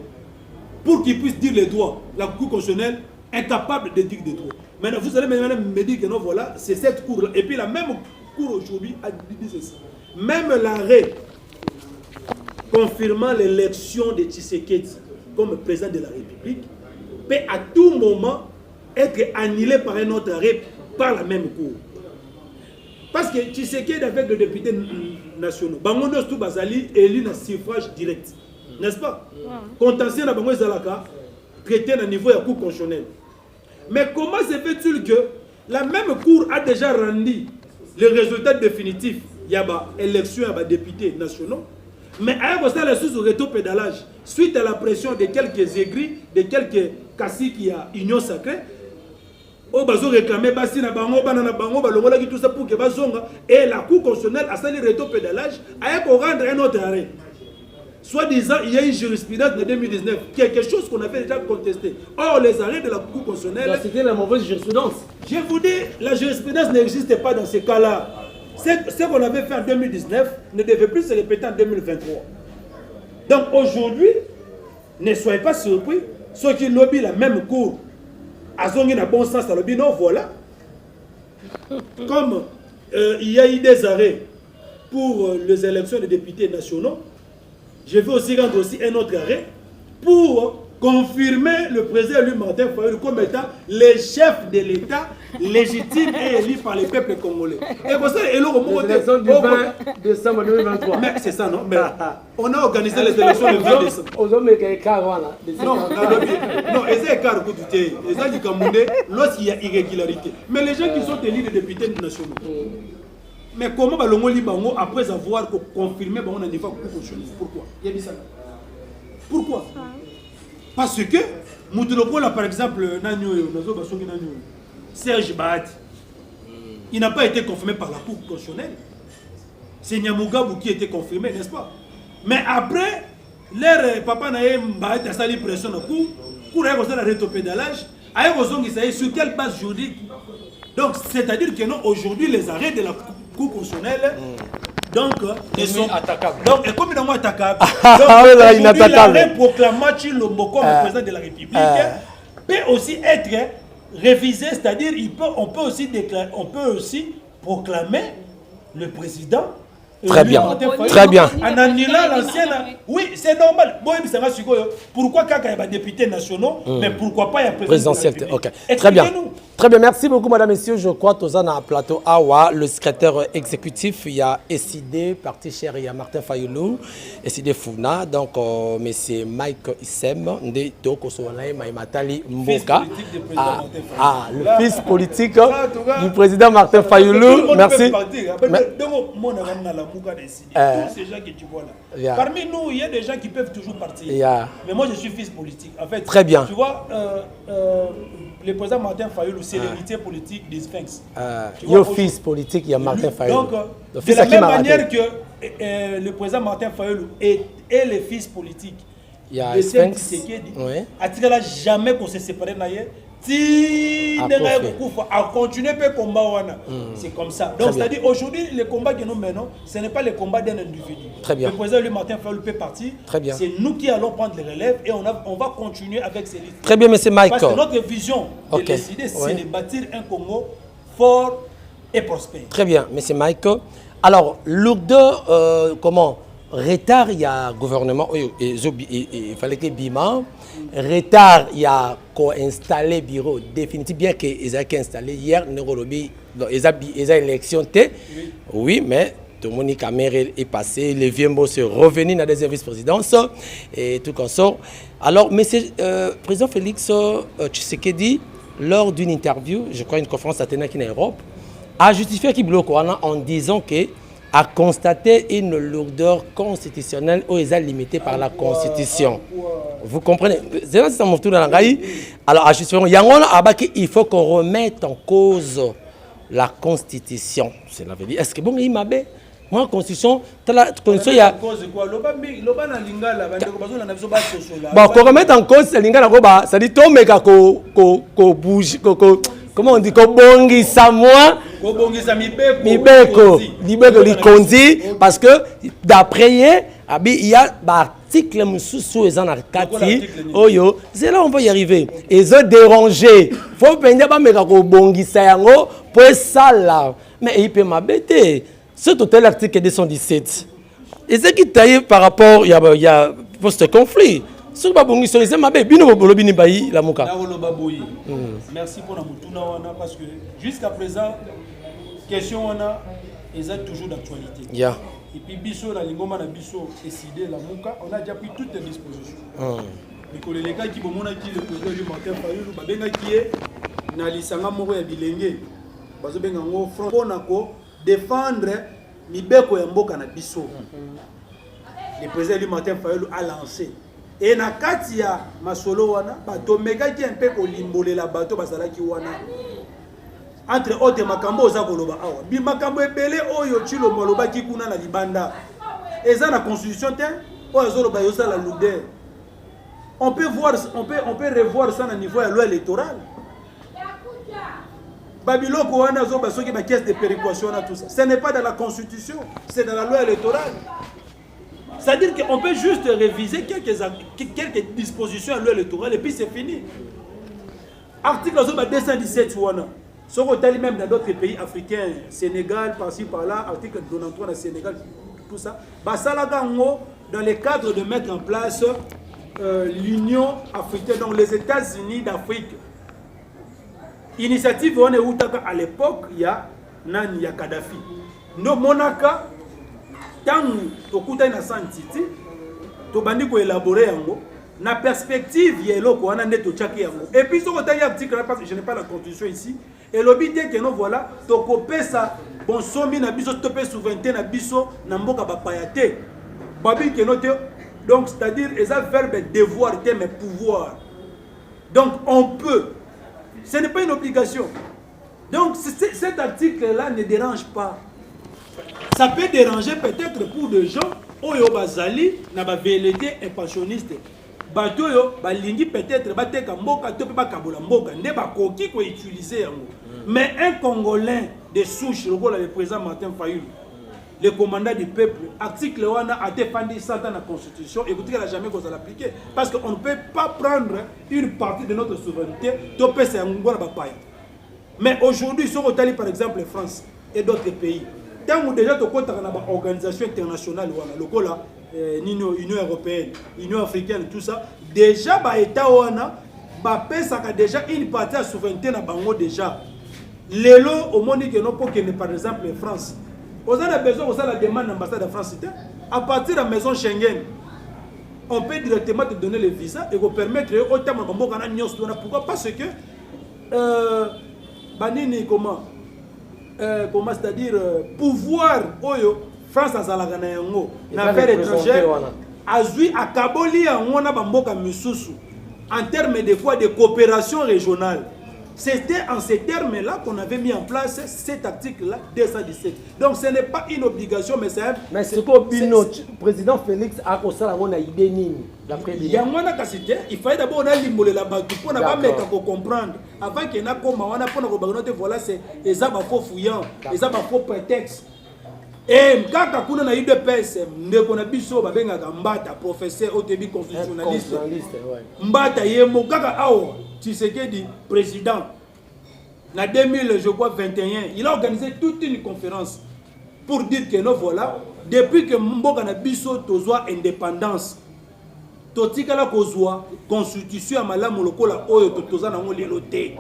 A: pour qu'il puisse dire les droits. La Cour constitutionnelle incapable de dire des droits. Maintenant, vous allez me dire que non, voilà, c'est cette Cour-là. Et puis la même Cour aujourd'hui a dit ceci. Même l'arrêt confirmant l'élection de Tshisekedi comme président de la République peut à tout moment être annulé par un autre arrêt par la même Cour. Parce que Tshisekedi avec les députés nationaux, Bangonos tout Bazali élu dans suffrage direct. N'est-ce pas? Contentieux dans Bango Zalaka, traité à niveau de la Cour constitutionnelle. Mais comment se fait-il que la même Cour a déjà rendu le résultat définitif? Il y a une élection, il y a des députés nationaux. Mais à un moment, sous rétro-pédalage, suite à la pression de quelques aigris, de quelques cassis qui a union sacrée, au bazo réclamé basi na bango banana bango balongola ki tout ça pour que bazonga et la Cour constitutionnelle a sali rétro-pédalage a rendre un autre arrêt. Soit disant il y a une jurisprudence de 2019, quelque chose qu'on avait déjà contesté. Or les arrêts de la Cour constitutionnelle,
B: c'était la mauvaise jurisprudence.
A: Je vous dis, la jurisprudence n'existait pas dans ces cas-là. Ce qu'on avait fait en 2019 ne devait plus se répéter en 2023. Donc aujourd'hui, ne soyez pas surpris, ceux qui lobbyent la même Cour, Azongi n'a bon sens à lobby, non, voilà. Comme il y a eu des arrêts pour les élections des députés nationaux, je vais aussi rendre aussi un autre arrêt pour confirmer le président élu Martin Fayulu comme étant le chef de l'État légitime et élu par le peuple congolais. Et pour ça,
B: les élections du 20 décembre 2023.
A: Mais c'est ça, non? Mais on a organisé les élections le 20 décembre.
B: Aux hommes, il y a écart, voilà.
A: Non, c'est écart que tu t'es. Les gens du Camerounais, lorsqu'il y a irrégularité. Mais les gens qui sont élus des députés nationaux. Mais comment Balongo Libango, après avoir confirmé, on a des fois pourquoi? Il y a dit ça. Pourquoi? Parce que, Moutoulokola, par exemple, Serge Bahati, il n'a pas été confirmé par la Cour constitutionnelle. C'est Nyamugabou qui a été confirmé, n'est-ce pas? Mais après, leur papa Bahati a sali pression dans la Cour a eu un rétropédalage, a eu sur quelle base juridique? Donc, c'est-à-dire que non, aujourd'hui, les arrêts de la Cour constitutionnelle, donc, ils sont attaquables. Donc, et comme ils sont attaquables, donc, l'arrêt proclamant Chilombo comme président de la République peut aussi être révisé, c'est-à-dire on peut aussi proclamer le président.
B: Très bien, très bien.
A: En annulant l'ancienne. Oui, c'est normal. Pourquoi quand il y a des députés nationaux, mais pourquoi pas il y a
B: présidentiel? Ok, très bien. Très bien, merci beaucoup, madame, messieurs. Je crois que dans le plateau Awa, le secrétaire exécutif, il y a SID, parti cher, il y a Martin Fayoulou, SID Founa, donc monsieur Mike Issem, de Toko Soanaï, Maïmatali Mboka. Le fils politique du président Martin Fayoulou. Merci.
A: Tous ces gens que tu vois là. Parmi nous, il y a des gens qui peuvent toujours partir. Mais moi, je suis fils politique. En fait,
B: très bien.
A: Tu vois, le président Martin Fayoulou, c'est l'héritier politique des Sphinx.
B: Il y a fils politique, il y a Martin Fayoulou.
A: Donc, de la même manière que le président Martin Fayoulou est le fils politique
B: de Sphinx,
A: a jamais qu'on se séparer d'ailleurs. Si à continuer le combat, c'est comme ça. Donc, c'est-à-dire aujourd'hui, le combat que nous menons, ce n'est pas le combat d'un individu.
B: Très bien.
A: Le président Martin Fayoulou peut partir.
B: Très bien.
A: C'est nous qui allons prendre les relèves et on va continuer avec ces listes.
B: Très bien, monsieur Mike.
A: Parce que notre vision de décider, c'est de bâtir un Congo fort et prospère.
B: Très bien, monsieur Mike. Alors, lourdeur, comment retard, il y a gouvernement, il fallait que Bima. Retard, il y a installé bureau définitif, bien qu'ils aient installé hier, ils ont élection. Oui, mais tout le monde est passé, les vieux mots sont revenus dans des vice-présidences et tout comme ça. Alors, monsieur président Félix Tshisekedi, lors d'une interview, je crois une conférence à Ténaki en Europe, a justifié qu'il bloque en disant que a constaté une lourdeur constitutionnelle où ils sont limités par la Constitution. Vous comprenez? Alors, il faut qu'on remette en cause la Constitution. C'est la vérité. Est-ce que bon, il m'a dit, moi, la Constitution, la Constitution, il y a. Bon, qu'on remette en cause, c'est l'ingala, ça dit, tout, mais qu'on bouge, comment on dit, qu'on bongi sa moi. Mibeko Likondi, parce que d'après il y a l'article sous les anarchati, oyo, c'est là on va y arriver. Ils ont dérangé. Faut penser pas mais kako bongi sayango pour ça là. Mais il peut m'abêter. Ce total article 217. Et ce qui taille par rapport il y a post conflit. Sur ba bongi so ils m'abêter. Bino bolobi ni bayi la muka.
A: Merci pour la mutuna wana parce que jusqu'à présent question on a toujours d'actualité.
B: Yeah.
A: Et puis biso la lingoma na biso décidé la muka, on a déjà pris toutes les dispositions. Les collègues qui bomona qui le président du Martin Fayoulou ba benga qui est na lisanga moko ya bilenge. Bazo benga ngo front ponako défendre mibeko ya mboka na biso. Le président du Martin Fayoulou a lancé et na kati ya masolo wana bato meka qui un peu kolimbolela bato basala ki wana. Entre autres makambo oza koloba awa bi makambo ebele oyo chilo moloba ki kuna na libanda eza na constitution te oyo zoloba yo sala lourdeur. On peut revoir ça au niveau de la loi électorale. Babiloko wana zo ba soki ba caisse de péréquation na tout ça. Ce n'est pas dans la constitution, c'est dans la loi électorale. C'est-à-dire qu'on peut juste réviser quelques dispositions à la loi électorale et puis c'est fini. Article 217 wana. Ce qu'on a même dans d'autres pays africains, Sénégal, par-ci, par-là, article 93 dans Sénégal, tout ça. Dans le cadre de mettre en place l'Union africaine, donc les États-Unis d'Afrique. Initiative, on est à l'époque, il y a Kadhafi. Nous, Monaka, tant que tu as une santité, tu as élaboré la perspective, il y a et puis, ce qu'on a article, parce que je n'ai pas la constitution ici, et l'objet que nous voilà, tu peux ça, bon, somme na biso, tu peux souveraineté na biso, na mboka bapayate. Babi que nous, donc, c'est-à-dire, ils ont verbe devoir, mais pouvoir. Donc, on peut. Ce n'est pas une obligation. Donc, cet article-là ne dérange pas. Ça peut déranger peut-être pour des gens, oyo bazali, na ba velete impressionniste. Bato yo balingi peut-être bateka mboka to pe bakabola mboka nde bakoki ko utiliser yango. Mais un Congolais de souche, le président Martin Fayoulou, le commandant du peuple, article 1 a défendu ça dans la Constitution, écoutez, elle n'a jamais osé l'appliquer. Parce qu'on ne peut pas prendre une partie de notre souveraineté, mais aujourd'hui, si on par exemple France et d'autres pays, tant que déjà tu as une organisation internationale, l'Union européenne, l'Union africaine, tout ça, déjà, l'État ça a déjà une partie de souveraineté na bango déjà. Lelo au monde que non pour que par exemple en France. Vous avez besoin de la demande d'ambassade de France à partir de la maison Schengen. On peut directement te donner le visa et vous permettre au terme de pourquoi parce que banini comment c'est-à-dire pouvoir oyo France a la na affaires étrangères azui akaboli yango na bamboka misusu en termes de quoi de coopération régionale. C'était en ces termes-là qu'on avait mis en place cet article-là, 217. Donc ce n'est pas une obligation, mais c'est un...
B: Mais c'est quoi le président Félix a aussi une idée d'après lui.
A: Il fallait d'abord l'immoler là-bas pour ne pas mettre à comprendre. Avant qu'il y ait un coma, on a pour voilà, c'est les faux fouillants, les faux prétextes. Et quand on a eu deux PS, on a vu ça, Mbata, professeur au début constitutionnaliste. Mbata, tu sais que dit président, en 2021, il a organisé toute une conférence pour dire que nous voilà, depuis que Mboka na biso tozwa indépendance, totika la kozwa constitution à malamu lokola oyo toza na ngolelo te.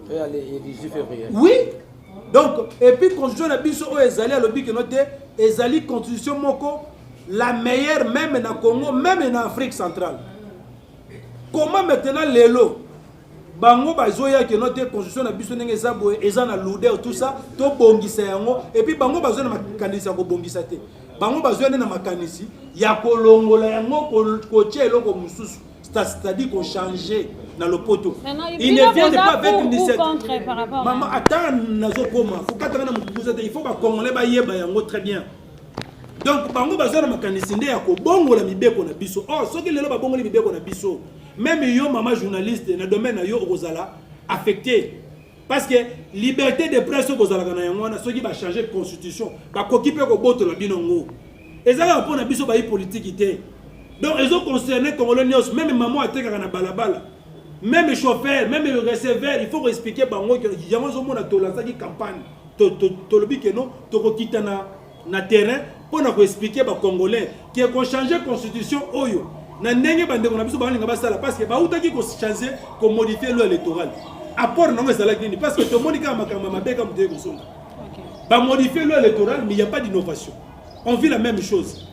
B: Le 18 février.
A: Oui. Donc, et puis constitution na biso oyo ezali à lobi que note ezali constitution moko la meilleure même na Congo, même en Afrique centrale. Comment maintenant lelo bango bazoya que notre constitution na biso ndenge eza boye eza na lourdeur tout ça to bongisa yango et puis bango bazoya na makanisi ya ko bongisa te bango bazoya na makanisi ya kolongola yango ko tie eloko mususu c'est-à-dire qu'on changer dans le poteau. Il ne vient pas avec une initiative. Maman attends nazo koma faut katanga na mutuza te il faut ba congolais ba yeba yango très bien. Donc bango bazoya na makanisi nde ya ko bongola mibeko na biso. Oh soki lelo ba bongola mibeko na biso. Même yo maman journaliste dans le domaine yo Rosala affecté parce que liberté de presse Rosala kana yangwana ceux qui va changer de constitution ba kokipe ko boto la binongo ezala pour na biso ba politique ité donc ils ont concerné Congolais même maman a teka na balabala même chauffeur même receveur il faut expliquer bango que yango zo mona to lanza ki campagne to lobi que non to ko kitana na terrain pour na ko expliquer ba Congolais qui a changer constitution oyo na ndenge bande ko na biso balinga basala parce que ba utaki ko changer ko modifier loi électorale apport non ezala kini parce que to monika makamba mabeka muteko ko songa ba modifier loi électorale mais il y a pas d'innovation on vit la même chose.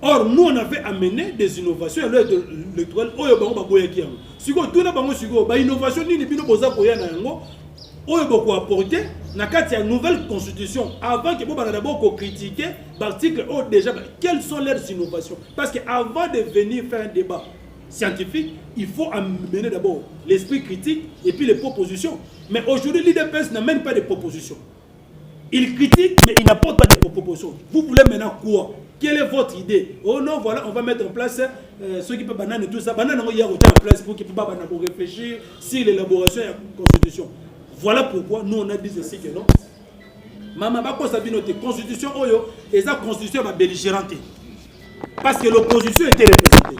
A: Or nous on avait amené des innovations à loi électorale oyo bango ba boya ki yango siko tuna bango siko ba innovation nini bino boza ko ya na yango oyo boko apporter na kati ya nouvelle constitution avant que boba d'abord ko critiquer l'article oh déjà quelles sont leurs innovations parce que avant de venir faire un débat scientifique il faut amener d'abord l'esprit critique et puis les propositions mais aujourd'hui l'IDPS n'amène pas de propositions il critique mais il n'apporte pas de propositions vous voulez maintenant quoi quelle est votre idée oh non voilà on va mettre en place ceux qui peuvent banane et tout ça banane il y a en place pour qu'ils puissent pas réfléchir sur l'élaboration de la constitution. Voilà pourquoi nous on a dit ici que non. Maman, notre constitution, et sa constitution va belligérante. Parce que l'opposition était représentée.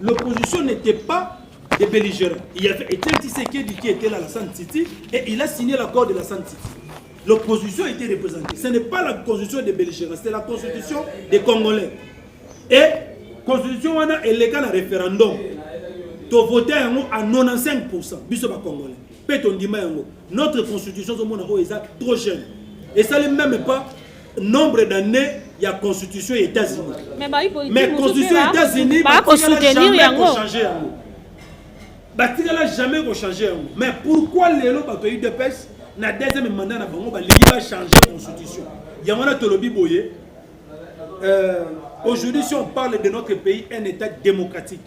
A: L'opposition n'était pas des belligérants. Il y avait Etienne Tshisekedi qui était là à la Sante City et il a signé l'accord de la Sante City. L'opposition était représentée. Ce n'est pas la constitution des belligérants, c'est la constitution des Congolais. Et la constitution on a élégal à référendum. Tu voté à 95%. Biso ba Congolais. Notre constitution est trop jeune. Et ça n'est même pas nombre d'années il y a constitution des États-Unis. Mais constitution des États-Unis, il n'a jamais changé. Mais pourquoi les lois de l'UDPS na deuxième mandat na bango ba changer la constitution? Il y a un tolobi boye. Aujourd'hui si on parle de notre pays un état démocratique.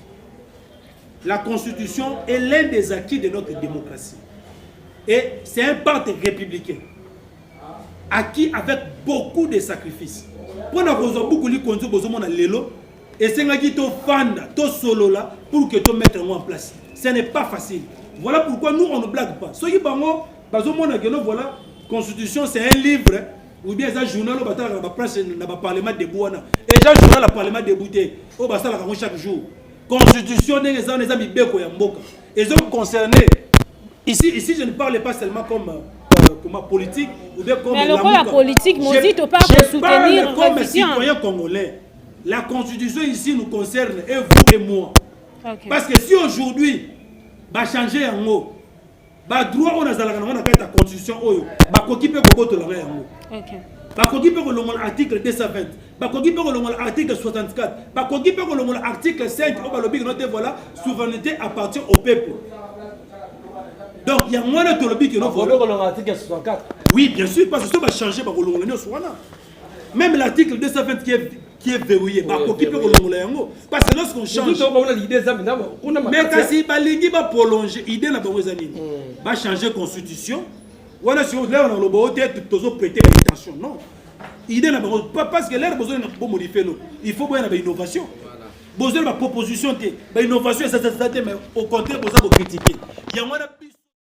A: La constitution est l'un des acquis de notre démocratie. Et c'est un parti républicain, acquis avec beaucoup de sacrifices. Pour beaucoup de gens, et c'est un qui fanda, to solo là, pour que tu mettes en place. Ce n'est pas facile. Voilà pourquoi nous, on ne blague pas. Ce qui est voilà, constitution, c'est un livre, ou bien un journal, on va presse dans le parlement de Bouana. Et j'ai un journal, le parlement de Bouté, on va chaque jour. Constitution, les amis, ils ont concerné. Ici, je ne parle pas seulement comme politique ou bien comme
C: la politique, je
A: parle comme citoyen congolais. La constitution ici nous concerne, et vous et moi. Okay. Parce que si aujourd'hui, ba changer yango ba droit on azalaka na on ta constitution oyo ba koki pe ko boto la yango
C: OK
A: ba koki pe ko longola article 220 ba koki pe ko longola article 64 ba koki pe ko longola article 5 o ba lobi que note voilà souveraineté appartient au peuple. Donc il y a moins de lobby que nous
B: voulons l'article 64.
A: Oui, bien sûr, parce que ça va changer par le même l'article 220 qui est verrouillé, parce que lorsqu'on change, mais quand si balingi va prolonger, idée na va changer constitution. Voilà si on là on a le beau tête toujours prêter l'intention, non. Idée na pas parce que l'air besoin de modifier nous. Il faut bien une innovation. Besoin de proposition, innovation ça mais au contraire besoin de critiquer. Il y a